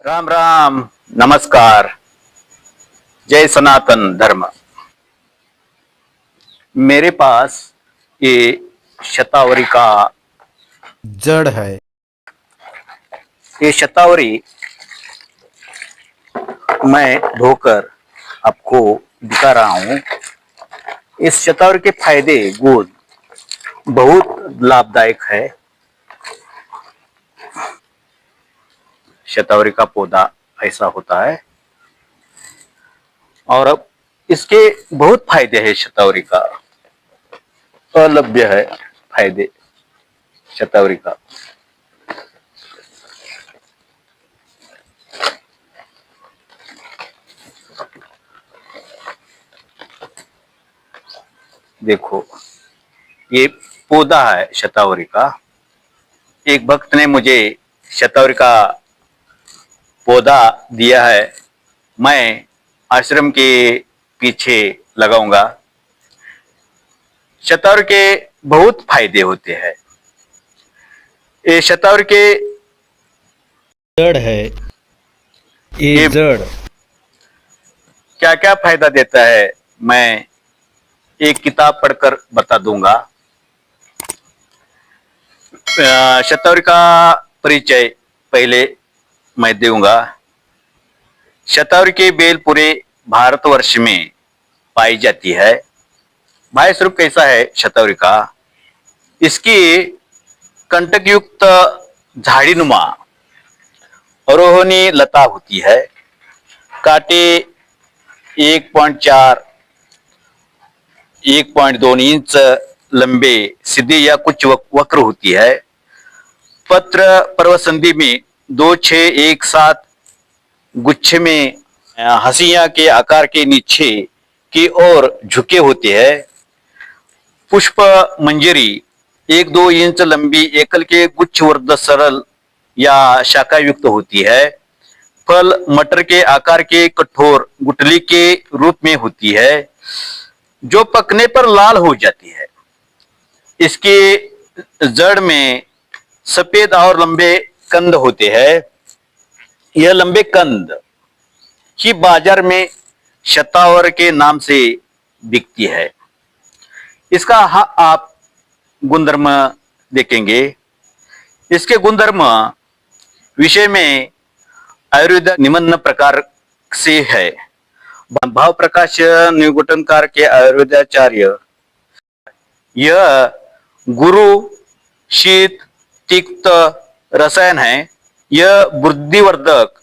राम राम। नमस्कार। जय सनातन धर्म। मेरे पास ये शतावरी का जड़ है। ये शतावरी मैं धोकर आपको दिखा रहा हूँ। इस शतावरी के फायदे गुण बहुत लाभदायक है। शतावरी का पौधा ऐसा होता है और अब इसके बहुत फायदे हैं। शतावरी का अलभ्य है फायदे शतावरी का। देखो, ये पौधा है शतावरी का। एक भक्त ने मुझे शतावरी का पौधा दिया है। मैं आश्रम के पीछे लगाऊंगा। शतावरी के बहुत फायदे होते हैं। ये शतावरी के जड़ है। ये जड़ क्या क्या फायदा देता है मैं एक किताब पढ़कर बता दूंगा। शतावरी का परिचय पहले मैं दूंगा। शतावरी की बेल पूरे भारतवर्ष में पाई जाती है। बाह्य स्वरूप कैसा है शतावरी का? इसकी कंटक युक्त झाड़ीनुमा आरोहणी लता होती है। कांटे 1.4 1.2 इंच लंबे, सीधे या कुछ वक्र होती है। पत्र पर्वसंधि में 2-6 एक साथ गुच्छे में हंसिया के आकार के नीचे की ओर झुके होते हैं। पुष्प मंजरी 1-2 इंच लंबी एकल के गुच्छवर्ध सरल या शाखा युक्त होती है। फल मटर के आकार के कठोर गुठली के रूप में होती है, जो पकने पर लाल हो जाती है। इसके जड़ में सफेद और लंबे कंद होते हैं। यह लंबे कंद ही बाजार में शतावर के नाम से बिकती है। इसका आप गुणधर्म देखेंगे। इसके गुणधर्म विषय में आयुर्वेद निम्न प्रकार से है। भाव प्रकाश निगुटनकार के आयुर्वेदाचार्य यह गुरु शीत तिक्त रसायन है। यह बुद्धिवर्धक,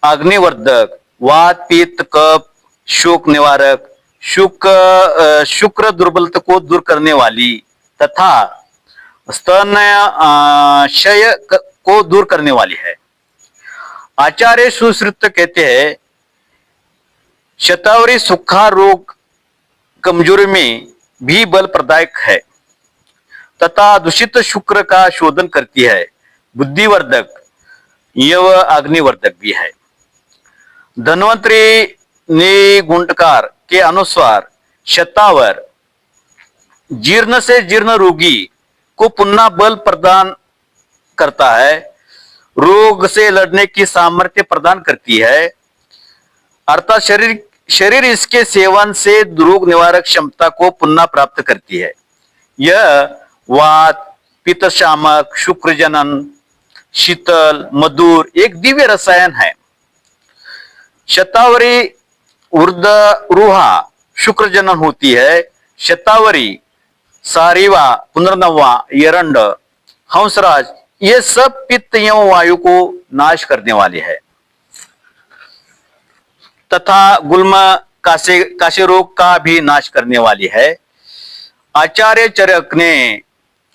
अग्निवर्धक, वात पित्त कफ, शोक निवारक, शुक्र दुर्बलता को दूर करने वाली तथा स्तन क्षय को दूर करने वाली है। आचार्य सुश्रुत कहते हैं शतावरी सुखा रोग कमजोरी में भी बल प्रदायक है तथा दूषित शुक्र का शोधन करती है। बुद्धिवर्धक यह अग्निवर्धक भी है। धन्वंतरी निगुंटकार के अनुसार शतावर जीर्ण से जीर्ण रोगी को पुनः बल प्रदान करता है, रोग से लड़ने की सामर्थ्य प्रदान करती है, अर्थात शरीर इसके सेवन से रोग निवारक क्षमता को पुनः प्राप्त करती है। यह वात पित्त शामक, शुक्र जनन, शीतल, मधुर एक दिव्य रसायन है। शतावरी ऊर्ध्वरुहा शुक्र जनन होती है। शतावरी, सारिवा, पुनर्नवा, एरंड, हंसराज ये सब पित्त एवं वायु को नाश करने वाले हैं तथा गुल्म कासे रोग का भी नाश करने वाली है। आचार्य चरक ने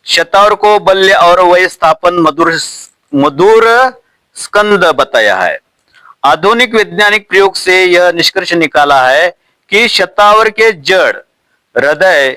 शतावर को बल्य और वय स्थापन मधुर स्कंद बताया है। आधुनिक वैज्ञानिक प्रयोग से यह निष्कर्ष निकाला है कि शतावर के जड़ हृदय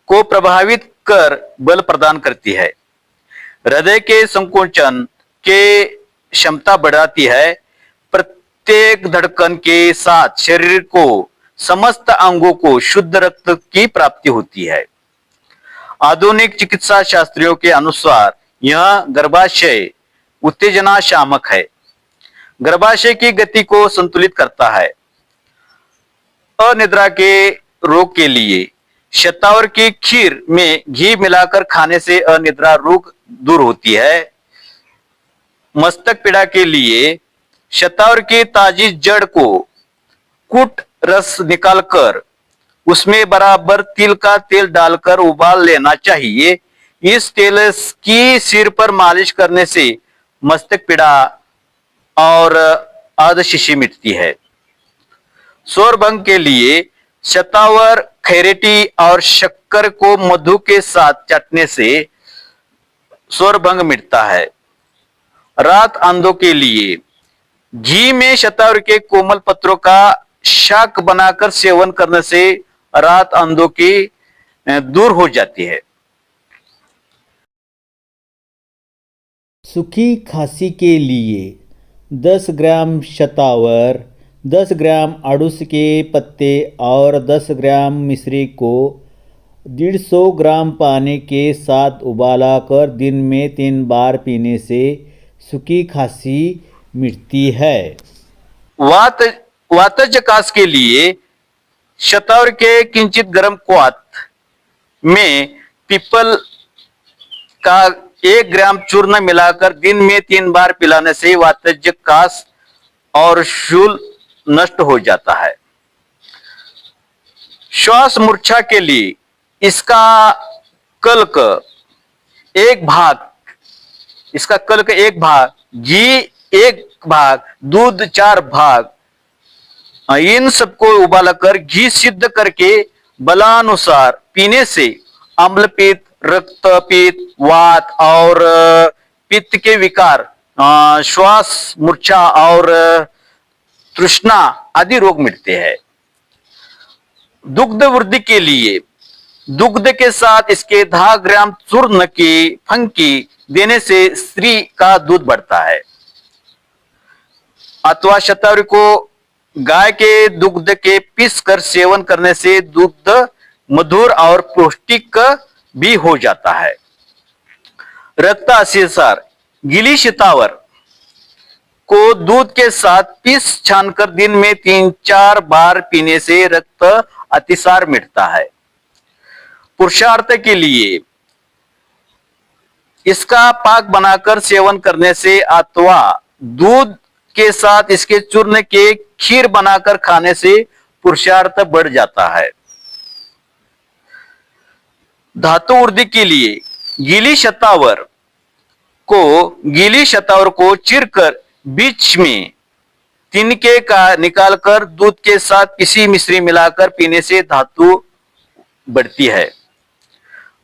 को प्रभावित कर बल प्रदान करती है, हृदय के संकोचन के क्षमता बढ़ाती है, प्रत्येक धड़कन के साथ शरीर को समस्त अंगों को शुद्ध रक्त की प्राप्ति होती है। आधुनिक चिकित्सा शास्त्रियों के अनुसार यह गर्भाशय उत्तेजना शामक है। गर्भाशय की गति को संतुलित करता है। अनिद्रा के रोग के लिए शतावर की खीर में घी मिलाकर खाने से अनिद्रा रोग दूर होती है। मस्तक पीड़ा के लिए शतावर की ताजी जड़ को कूट रस निकालकर उसमें बराबर तिल का तेल डालकर उबाल लेना चाहिए। इस तेल की सिर पर मालिश करने से मस्तक पीड़ा और आदशिशी मिटती है। स्वरभंग के लिए शतावर, खैरेटी और शक्कर को मधु के साथ चाटने से स्वरभंग मिटता है। रात अंधों के लिए घी में शतावर के कोमल पत्रों का शाक बनाकर सेवन करने से रात अंधों की दूर हो जाती है। सूखी खांसी के लिए 10 ग्राम शतावर, 10 ग्राम अड़ूस के पत्ते और 10 ग्राम मिश्री को 150 ग्राम पानी के साथ उबालकर दिन में 3 बार पीने से सूखी खांसी मिटती है। वातजकास के लिए शतावर के किंचित गर्म क्वाथ में पीपल का 1 ग्राम चूर्ण मिलाकर दिन में 3 बार पिलाने से वातजकास और शूल नष्ट हो जाता है। श्वास मूर्छा के लिए इसका कल्क एक भाग घी 1 भाग, दूध 4 भाग, इन सबको उबालकर घी सिद्ध करके बलानुसार पीने से अम्लपित्त, रक्तपित्त, वात और पित्त के विकार, श्वास मूर्छा और तृष्णा आदि रोग मिटते हैं। दुग्ध वृद्धि के लिए दुग्ध के साथ इसके 10 ग्राम चूर्ण की फंकी देने से स्त्री का दूध बढ़ता है। अथवा शतावरी को गाय के दुग्ध के पीस कर सेवन करने से दूध मधुर और पौष्टिक भी हो जाता है। रक्त अतिसार, गीली शतावर को दूध के साथ पीस छानकर दिन में 3-4 बार पीने से रक्त अतिसार मिटता है। पुरुषार्थ के लिए इसका पाक बनाकर सेवन करने से अथवा दूध के साथ इसके चूर्ण के खीर बनाकर खाने से पुरुषार्थ बढ़ जाता है। धातु वृद्धि के लिए गीली शतावर को चीरकर बीच में तिनके का निकालकर दूध के साथ पिसी मिश्री मिलाकर पीने से धातु बढ़ती है।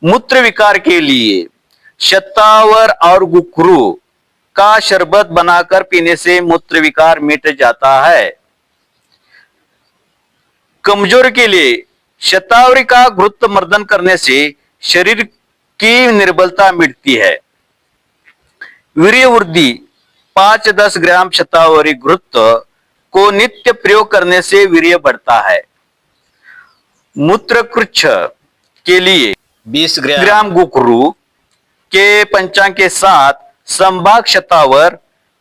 मूत्र विकार के लिए शतावर और गुखरू का शरबत बनाकर पीने से मूत्र विकार मिट जाता है। कमजोर के लिए शतावरी का घृत मर्दन करने से शरीर की निर्बलता मिटती है। वीर्य वृद्धि 5-10 ग्राम शतावरी घृत को नित्य प्रयोग करने से वीर्य बढ़ता है। मूत्रकृच्छ के लिए 20 ग्राम गुखरू के पंचांग के साथ संभाग शतावर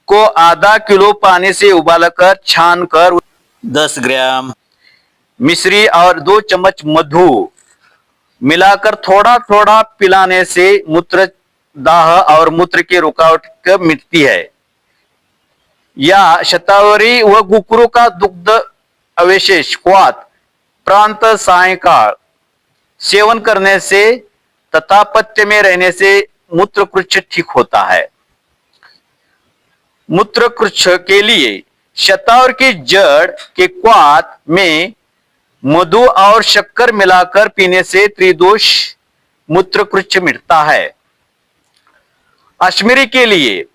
को आधा किलो पानी से उबालकर छानकर 10 ग्राम मिश्री और 2 चम्मच मधु मिलाकर थोड़ा थोड़ा पिलाने से मूत्र दाह और मूत्र की रुकावट मिटती है। या शतावरी व गुखरू का दुग्ध अवशेष क्वाथ प्रांत सायंकाल सेवन करने से तथा पथ्य में रहने से मूत्रकृच्छ ठीक होता है। मूत्रकृच्छ के लिए शतावर की जड़ के क्वाथ में मधु और शक्कर मिलाकर पीने से त्रिदोष मूत्रकृच्छ मिटता है। अश्मीरी के लिए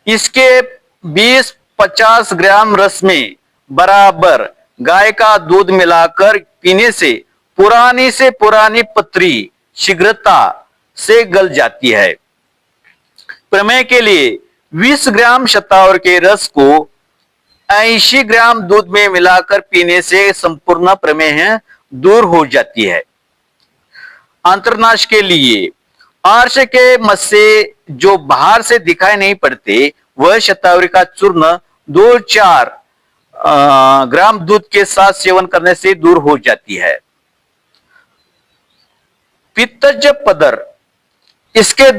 इसके 20-50 ग्राम रस में बराबर गाय का दूध मिलाकर पीने से पुरानी पथरी शीघ्रता से गल जाती है। प्रमेह के लिए 20 ग्राम शतावर के रस को 80 ग्राम दूध में मिलाकर पीने से संपूर्ण प्रमेह दूर हो जाती है। अंतर्नाश के लिए आर्ष के मस्से जो बाहर से दिखाई नहीं पड़ते वह शतावरी का चूर्ण 2-4 ग्राम दूध के साथ सेवन करने से दूर हो जाती है। पित्तज पदर, इसके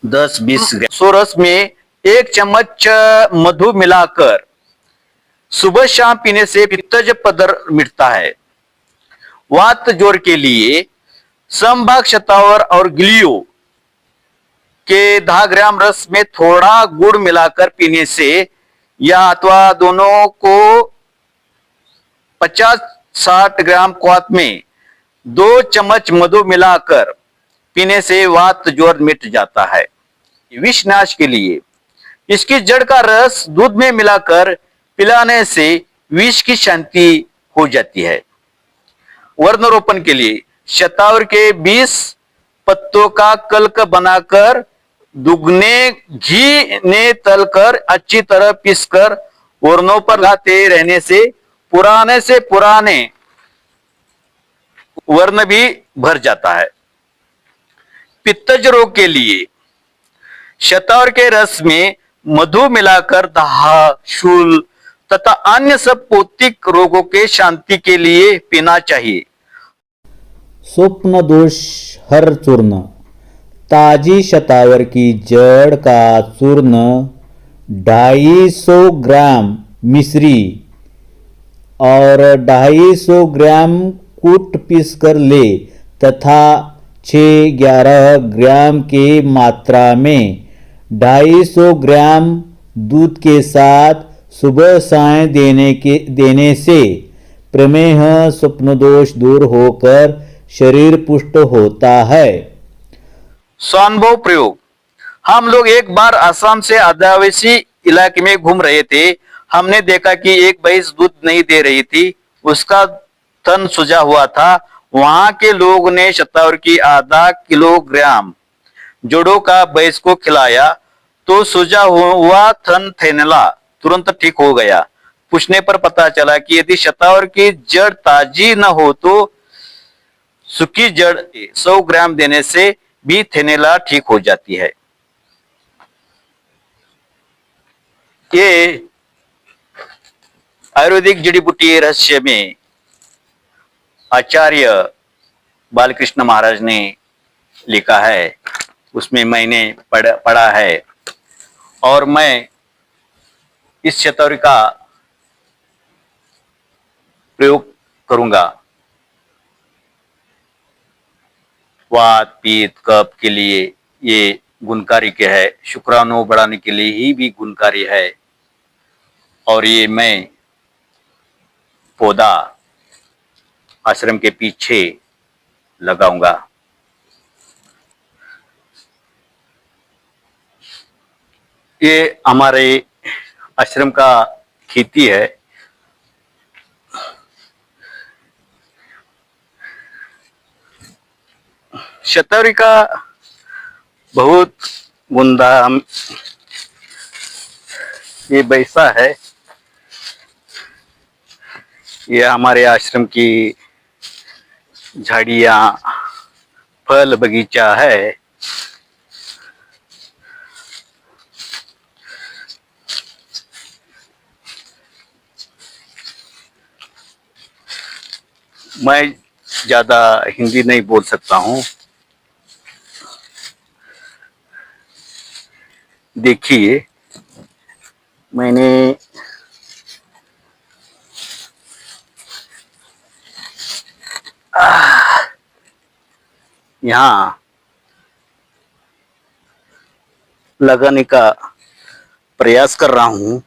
10-20 ग्राम सोरस में 1 चम्मच मधु मिलाकर सुबह शाम पीने से पित्तज पदर मिटता है। वात जोड़ के लिए समभाग शतावर और गिलियो के 10 ग्राम रस में थोड़ा गुड़ मिलाकर पीने से या अथवा दोनों को 50-60 ग्राम क्वाथ में 2 चम्मच मधु मिलाकर पीने से वात जोड़ मिट जाता है। विष नाश के लिए इसकी जड़ का रस दूध में मिलाकर पिलाने से विष की शांति हो जाती है। वर्णरोपण के लिए शतावर के 20 पत्तों का कल्क बनाकर दुगने घी ने तलकर अच्छी तरह पीसकर वर्णों पर लगाते रहने से पुराने वर्ण भी भर जाता है। पित्तज रोग के लिए शतावर के रस में मधु मिलाकर दाह, शूल तथा अन्य सब पौतिक रोगों के शांति के लिए पीना चाहिए। स्वप्न दोष हर चूर्ण, ताजी शतावर की जड़ का चूर्ण 250 ग्राम मिश्री और 250 ग्राम कूट पीस कर ले तथा 6-11 ग्राम के मात्रा में 250 ग्राम दूध के साथ सुबह साय देने से प्रमेह स्वप्न दोष दूर होकर शरीर पुष्ट होता है। स्वानुभव प्रयोग, हम लोग एक बार असम से आदिवासी इलाके में घूम रहे थे। हमने देखा कि एक भैंस दूध नहीं दे रही थी, उसका तन सूजा हुआ था। वहां के लोग ने शतावर की आधा किलोग्राम जोड़ों का भैंस को खिलाया तो सूजा हुआ थन थैनला तुरंत ठीक हो गया। पूछने पर पता चला कि यदि शतावर की जड़ ताजी न हो तो सूखी जड़ 100 ग्राम देने से भी थैनेला ठीक हो जाती है। ये आयुर्वेदिक जड़ी बूटी रहस्य में आचार्य बालकृष्ण महाराज ने लिखा है, उसमें मैंने पढ़ा है और मैं इस शतावरी का प्रयोग करूंगा। वात, पित्त, कफ के लिए ये गुणकारी के है, शुक्राणु बढ़ाने के लिए ही भी गुणकारी है। और ये मैं पौधा आश्रम के पीछे लगाऊंगा। ये हमारे आश्रम का खेती है। शतावरी का बहुत गुणधाम ये बैसा है। ये हमारे आश्रम की झाड़ियां, फल बगीचा है। मैं ज्यादा हिंदी नहीं बोल सकता हूँ। देखिए, मैंने यहाँ लगाने का प्रयास कर रहा हूँ।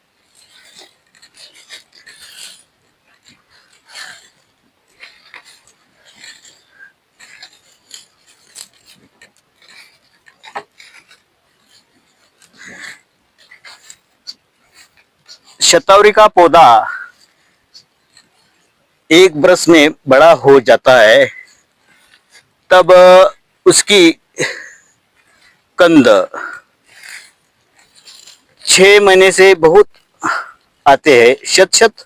शतावरी का पौधा एक बरस में बड़ा हो जाता है, तब उसकी कंद 6 महीने से बहुत आते हैं, शत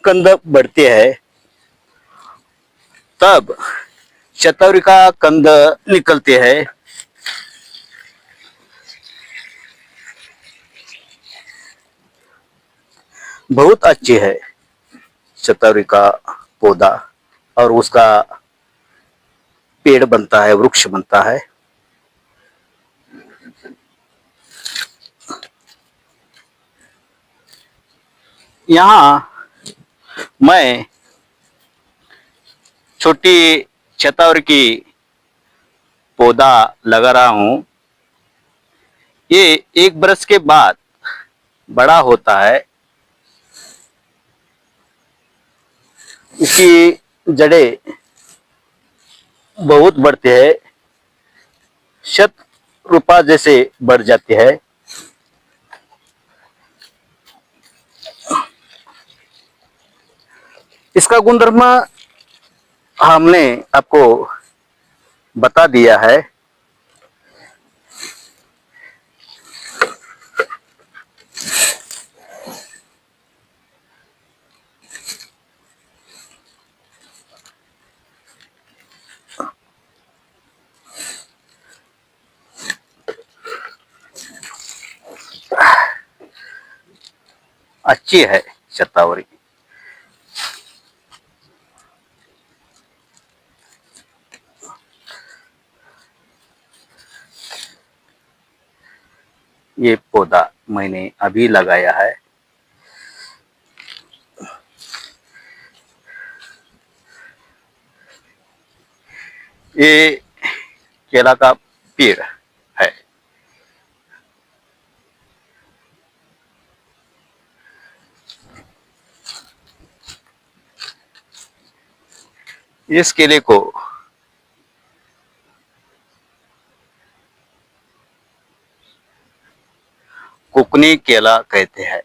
कंद बढ़ते हैं। तब शतावरी का कंद निकलते हैं। बहुत अच्छी है शतावरी का पौधा, और उसका पेड़ बनता है, वृक्ष बनता है। यहाँ मैं छोटी शतावरी की पौधा लगा रहा हूँ। ये 1 बरस के बाद बड़ा होता है। इसकी जड़ें बहुत बढ़ते हैं, शत रूपा जैसे बढ़ जाती है। इसका गुणधर्म हमने आपको बता दिया है। अच्छी है शतावरी। ये पौधा मैंने अभी लगाया है। ये केला का पेड़ है। इस केले को कोकनी केला कहते हैं।